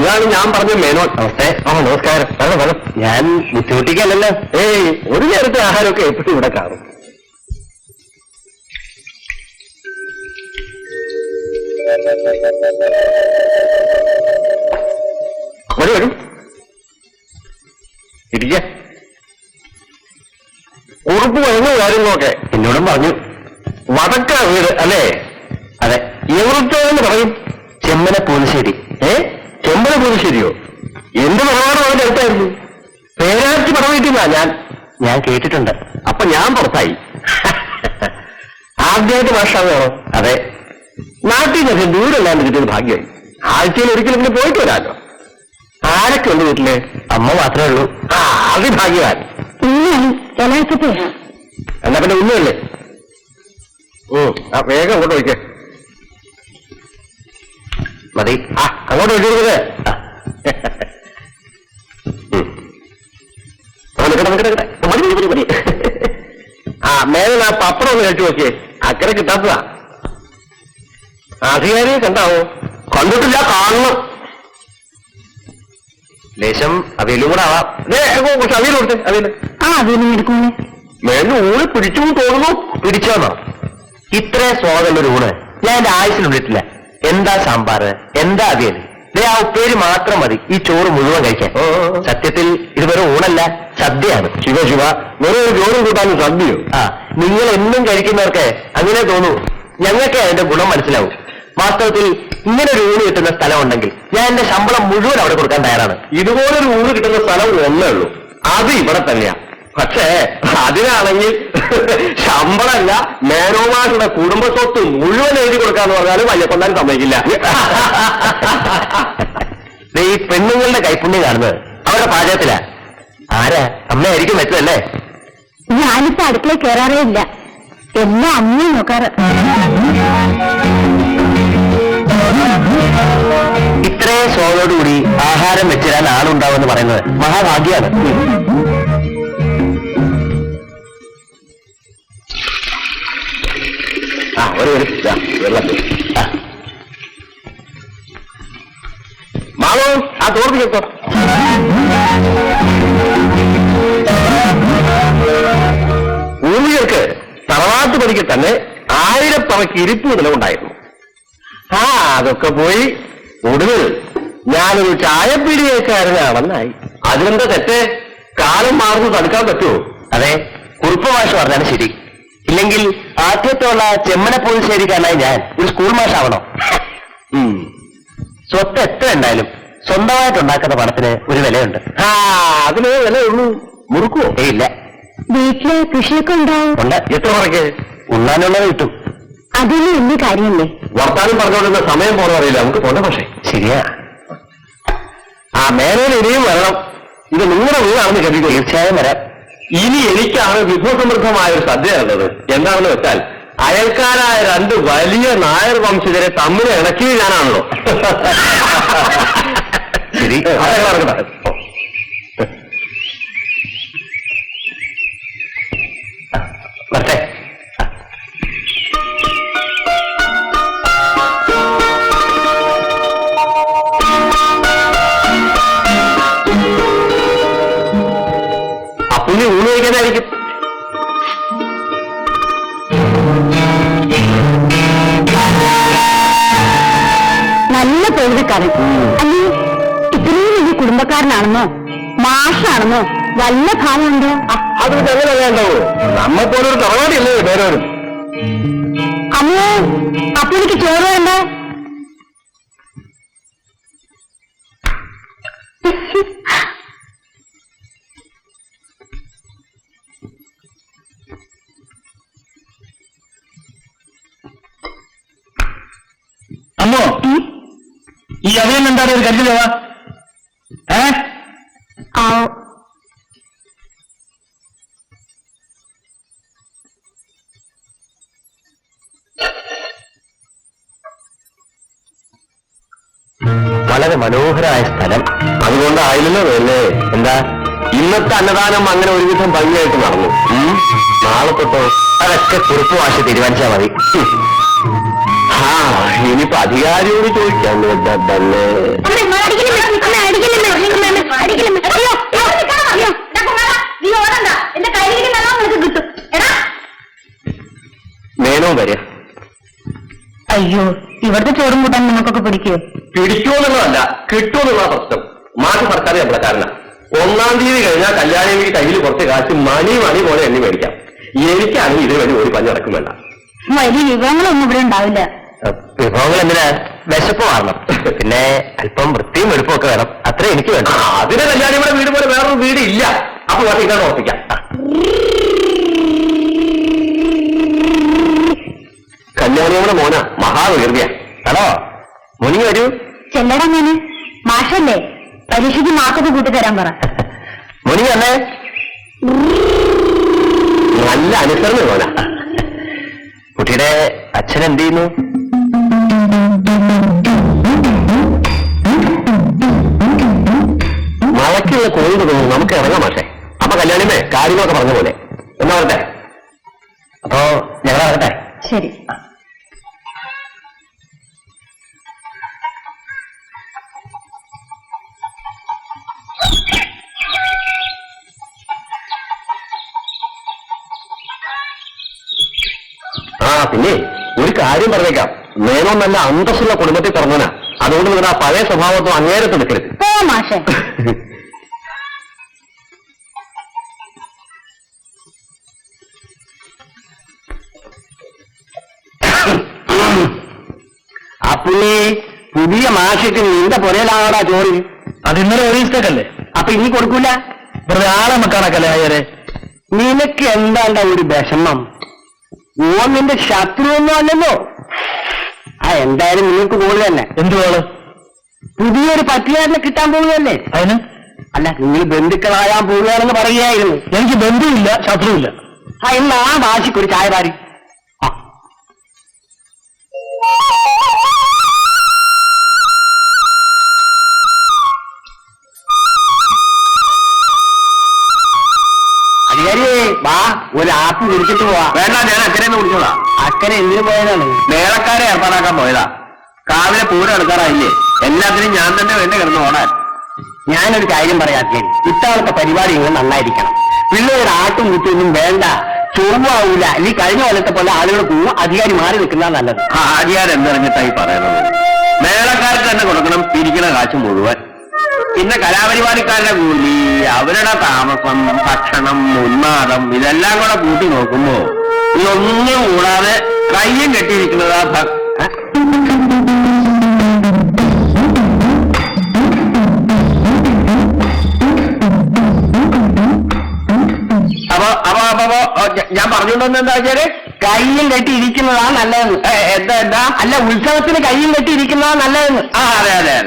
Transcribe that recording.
ഇതാണ് ഞാൻ പറഞ്ഞ മേനോൻ. നമസ്തേ. നമസ്കാരം. വേണം ഞാൻ ബുദ്ധിമുട്ടിക്കല്ലല്ലോ. ഒരു നേരത്തെ ആഹാരമൊക്കെ എപ്പോഴും ഇവിടെ കാണും. വരും ഇരിക്ക. ഉറുപ്പ് വരുന്ന കാര്യങ്ങളൊക്കെ എന്നോടും പറഞ്ഞു. വടക്ക വീട് അല്ലേ? അതെ. എവിടുത്തേന്ന് പറയും? ചെമ്മന പൂലശ്ശേരി. ചെമ്മന പൂലശ്ശേരിയോ? എന്ത് നിലപാടും അവന്റെ അടുത്തായിരുന്നു. പേരാറ്റി പടവീട്ടില്ല. ഞാൻ കേട്ടിട്ടുണ്ട്. അപ്പൊ ഞാൻ പുറത്തായി. ആദ്യമായിട്ട് ഭാഷാവോ? അതെ. നാട്ടിൽ നിന്ന് ദൂരല്ലാണ്ട് കിട്ടിയത് ഭാഗ്യമായി. ആഴ്ചയിൽ ഒരിക്കലും ഇങ്ങനെ പോയിട്ട് വരാമല്ലോ. ആരൊക്കെ ഉണ്ട് വീട്ടില്? അമ്മ മാത്രമേ ഉള്ളൂ. അത് ഭാഗ്യവാൻ. എന്നാ പിന്നെ ഉമ്മയല്ലേ? വേഗം അങ്ങോട്ട് വയ്ക്കേ. മതി. അങ്ങോട്ട് വെച്ചിരിക്കുന്നത്. മതി. മേലെ ആ പപ്പടം ഒന്ന് കഴിച്ചു നോക്കിയേ. അക്കരെ കിട്ടാത്തതാ. അധികാരിയെ കണ്ടാവോ? കണ്ടിട്ടില്ല, കാണണം. ലേശം അവിയലും കൂടെ ആവാം. കുറച്ച് അവിയൽ കൊടുത്തേ. അവിയൽ മേലും ഊണ് പിടിച്ചു തോന്നുന്നു. പിടിച്ചോന്നോ? ഇത്ര സ്വാദുള്ളൊരു ഊണ് ഞാൻ എന്റെ ആയുസിലുണ്ടിട്ടില്ല. എന്താ സാമ്പാറ്, എന്താ അവിയൽ, ആ ഉപ്പേരി മാത്രം മതി ഈ ചോറ് മുഴുവൻ കഴിക്കാൻ. സത്യത്തിൽ ഇത് വെറും ഊണല്ല, സദ്യയാണ്. ശിവ വെറും ഒരു ചോറും കൂട്ടാനും സദ്യയോ? നിങ്ങൾ എന്നും കഴിക്കുന്നവർക്ക് അങ്ങനെ തോന്നൂ. ഞങ്ങൾക്ക് അതിന്റെ ഗുണം മനസ്സിലാവും. വാസ്തവത്തിൽ ഇങ്ങനെ ഒരു ഊണ് കിട്ടുന്ന സ്ഥലം ഉണ്ടെങ്കിൽ ഞാൻ എന്റെ ശമ്പളം മുഴുവൻ അവിടെ കൊടുക്കാൻ തയ്യാറാണ്. ഇതുപോലൊരു ഊണ് കിട്ടുന്ന സ്ഥലം ഒന്നേ ഉള്ളൂ. അത് ഇവിടെ തന്നെയാ. പക്ഷേ അതിനാണെങ്കിൽ ശമ്പളമല്ല, മേനോമാരുടെ കുടുംബസ്വത്ത് മുഴുവൻ എഴുതി കൊടുക്കാന്ന് പറഞ്ഞാലും വയ്യക്കൊണ്ടാൻ സമ്മതിക്കില്ല. ഈ പെണ്ണുങ്ങളുടെ കൈപ്പുണ്യം കാണുന്നത് അവരുടെ പാചകത്തിലാ. ആരാ? അമ്മയായിരിക്കും വെച്ചതല്ലേ? ഞാനിപ്പോ അടുക്കളയിൽ കയറാറേ ഇല്ല. എല്ലാം അമ്മയും നോക്കാറ്. ഇത്രയും സ്വാദോടുകൂടി ആഹാരം വെച്ചിരാൻ ആളുണ്ടാവുമെന്ന് പറയുന്നത് മഹാഭാഗ്യാണ്. വെള്ളത്തിൽ മാളോ ആ തോർത്തി കേട്ടോ. പൂർവികർക്ക് തറവാട്ട് പണിക്ക് തന്നെ 1000 പറക്ക് ഇരിപ്പ് നിലവുണ്ടായിരുന്നു. അതൊക്കെ പോയി ഒടുവിൽ ഞാനൊരു ചായപ്പീടികക്കാരനാണെന്നായി. അതിനെന്താ തെറ്റ്? കാലം മാറുന്നു തടുക്കാൻ പറ്റുമോ? അതെ, കുറുപ്പ് മാഷ് പറഞ്ഞാണ് ശരി. ഇല്ലെങ്കിൽ ആദ്യത്തോളം ചെമ്മന പൂലശ്ശേരിക്കാരനായി ഞാൻ ഒരു സ്കൂൾ മാഷാവണോ? സ്വത്ത് എത്ര ഉണ്ടായാലും സ്വന്തമായിട്ടുണ്ടാക്കുന്ന പണത്തിന് ഒരു വിലയുണ്ട്. അതിന് വിലയുള്ളൂ. മുറുക്കുവോ? ഇല്ല. വീട്ടില് കൃഷിയൊക്കെ ഉണ്ടാവും. ഉണ്ട്. എത്ര പറയ്ക്ക്? ഉണ്ണാനുള്ളത് കിട്ടും. അതൊന്നും വലിയ കാര്യമല്ലേ? വർത്താനം പറഞ്ഞുകൊണ്ടിരുന്ന സമയം പോകണമെന്നറിയില്ല. നമുക്ക് പോണ്ട. പക്ഷേ ശരിയാ. മേനോന് ഇനിയും വരണം. ഇത് നിങ്ങളുടെ വീടാണെന്ന് കരുതി. തീർച്ചയായും വരാം. ഇനി എനിക്കാണ് വിഭവസമൃദ്ധമായ ഒരു സദ്യ ഉള്ളത്. എന്താണെന്ന് വെച്ചാൽ അയൽക്കാരായ 2 വലിയ നായർ വംശജരെ തമ്മിൽ ഇണക്കിയത് ഞാനാണല്ലോ. ശരി. വരട്ടെ. അപ്പുണ്ണി ഊണ് കഴിക്കാനായിരിക്കും. നല്ല പേരുകാരൻ അല്ലേ? ഇത്രയും വലിയ കുടുംബക്കാരനാണെന്നോ മാഷാണെന്നോ വല്ല ഭാവമുണ്ടോ? അത് അങ്ങനെ വേണ്ടാവോ? നമ്മെപ്പോലൊരു തറവാടിയല്ലേ പേരോരും. അമ്മോ, അപ്പൊ എനിക്ക് ചോറ് വേണ്ട. അമ്മോ, ഈ അവിയൽ എന്താണ് ഒരു കരുതലവാ? വളരെ മനോഹരമായ സ്ഥലം. അതുകൊണ്ടായില്ലല്ലോ അല്ലേ? എന്താ ഇന്നത്തെ അന്നദാനം അങ്ങനെ ഒരുവിധം ഭംഗിയായിട്ട് നടന്നു. നാളെ തൊട്ടോ അതൊക്കെ കുറിപ്പ് വാശി തീരുമാനിച്ചാൽ മതി. ഇനിയിപ്പോ അധികാരിയോട് ചോദിക്കാൻ തന്നെ പിടിക്കോ? പിടിക്കുമെന്നുള്ളതല്ല, കിട്ടുമെന്നുള്ള പ്രശ്നം. മാറ്റി സർക്കാർ നമ്മളെക്കാരന. 1-ാം തീയതി കഴിഞ്ഞാൽ കല്യാണിക്ക് കയ്യിൽ കുറച്ച് കാശ് മണി പോലെ എണ്ണി മേടിക്കാം. എനിക്കാണെങ്കിൽ ഇതിനു വേണ്ടി ഒരു പഞ്ഞടക്കും വേണ്ട. വലിയ വിവരങ്ങളൊന്നും ഇവിടെ ഉണ്ടാവില്ല. വിഭവങ്ങൾ എന്തിനാ? വിശപ്പ് മാറണം, പിന്നെ അല്പം വൃത്തിയും വെടുപ്പും ഒക്കെ വേണം. അത്രേ എനിക്ക് വേണം. അതിന് കല്യാണിയുടെ വീട് പോലെ വേറൊരു വീട് ഇല്ല. അപ്പൊ വേറെ ഇതാണ് ഓർപ്പിക്കാം. കല്യാണിയുടെ മോന മഹാവീർത്തിയ. ഹലോ, മുനിങ്ങി വരൂ. ചെല്ലടാ മോന്, മാഷല്ലേ, പരീക്ഷയ്ക്ക് മാർക്കൊക്കെ കൂട്ടിത്തരാൻ പറ. മുനിങ്ങി അല്ലേ? നല്ല അനുസരണ മോന. കുട്ടിയുടെ അച്ഛൻ എന്ത് ചെയ്യുന്നു? മഴയ്ക്കുള്ള കോഴി തോന്നുന്നു. നമുക്ക് ഇറങ്ങാം മാഷേ. അപ്പൊ കല്യാണിമേ കാര്യങ്ങളൊക്കെ പറഞ്ഞ പോലെ എന്നാ വരട്ടെ. അപ്പോ ഞങ്ങളാകട്ടെ. ശരി. പിന്നെ ഒരു കാര്യം പറഞ്ഞേക്കാം. മേനോൻ നല്ല അന്തസ്സുള്ള കുടുംബത്തിൽ പറഞ്ഞനാ. അതുകൊണ്ട് നിങ്ങൾ ആ പഴയ സ്വഭാവത്വം അങ്ങേരത്തെടുക്കരുത്. മാഷേ, അപ്പുള്ളി പുതിയ മാഷയ്ക്ക് നിന്റെ പുരയിലാണോടാ ചോറ്? അത് ഇന്നലെ ഒരീസത്തേക്കല്ലേ? അപ്പൊ ഇനി കൊടുക്കൂല? വെറുതെ ആളെ മക്കാണക്കല്ലേ ആയരെ. നിനക്ക് എന്താണ്ട ഒരു വിഷമം? ഓൻ നിന്റെ ശത്രുവൊന്നും അല്ലല്ലോ. എന്തായാലും നിങ്ങൾക്ക് പോവുക തന്നെ. എന്ത് വേള്? പുതിയൊരു പറ്റുകാരനെ കിട്ടാൻ പോവുകയല്ലേ? അതിന് അല്ല, നിങ്ങൾ ബന്ധുക്കളായാൻ പോവുകയാണെന്ന് പറയുകയായിരുന്നു. എനിക്ക് ബന്ധുവില്ല, ശത്രുവില്ല. ഇന്ന് ആ വാശിക്കൊരു ചായ പാരി. അധികാരിയേ വാ, ഒരു ആപ്പ് കുടിച്ചിട്ട് പോവാ. വേണ്ട, ഞാൻ അക്കരെ കുടിച്ചോളാം. അക്കരെ എന്തിനു പോയതാണ്? മേളക്കാരെ ഏർപ്പാടാക്കാൻ പോയതാ. രാവിലെ പൂരം എടുക്കാറായില്ലേ? എല്ലാത്തിനും ഞാൻ തന്നെ വേണ്ടി കിടന്ന് ഓടാൻ. ഞാനൊരു കാര്യം പറയാത്തേ, ഇത്തവണത്തെ പരിപാടി ഇങ്ങനെ നന്നായിരിക്കണം. പിള്ളേരുടെ ആട്ടും കുറ്റൊന്നും വേണ്ട, ചൊവ്വാവൂല. ഈ കഴിഞ്ഞ കൊല്ലത്തെ പോലെ ആളുകൾ പോവും, അധികാരി മാറി നിൽക്കുന്ന നല്ലത്. അധികാരം എന്തിറങ്ങിട്ടായി പറയുന്നത്? മേളക്കാർക്ക് തന്നെ കൊടുക്കണം പിരിക്കുന്ന കാശ് മുഴുവൻ. പിന്നെ കലാപരിപാടിക്കാരുടെ കൂലി, അവരുടെ താമസം, ഭക്ഷണം, ഉന്മാദം, ഇതെല്ലാം കൂടെ കൂട്ടി നോക്കുമ്പോ ഇതൊന്നും കൂടാതെ കയ്യും കെട്ടിയിരിക്കുന്നതാ അപ്പൊ ഞാൻ പറഞ്ഞുകൊണ്ടെന്ന് എന്താ വെച്ചാല് കയ്യും കെട്ടിയിരിക്കുന്നതാ നല്ലതെന്ന്. എന്താ അല്ല, ഉത്സവത്തിന് കയ്യും കെട്ടിയിരിക്കുന്നതാ നല്ലതെന്ന്. അതെ അതെ അതെ.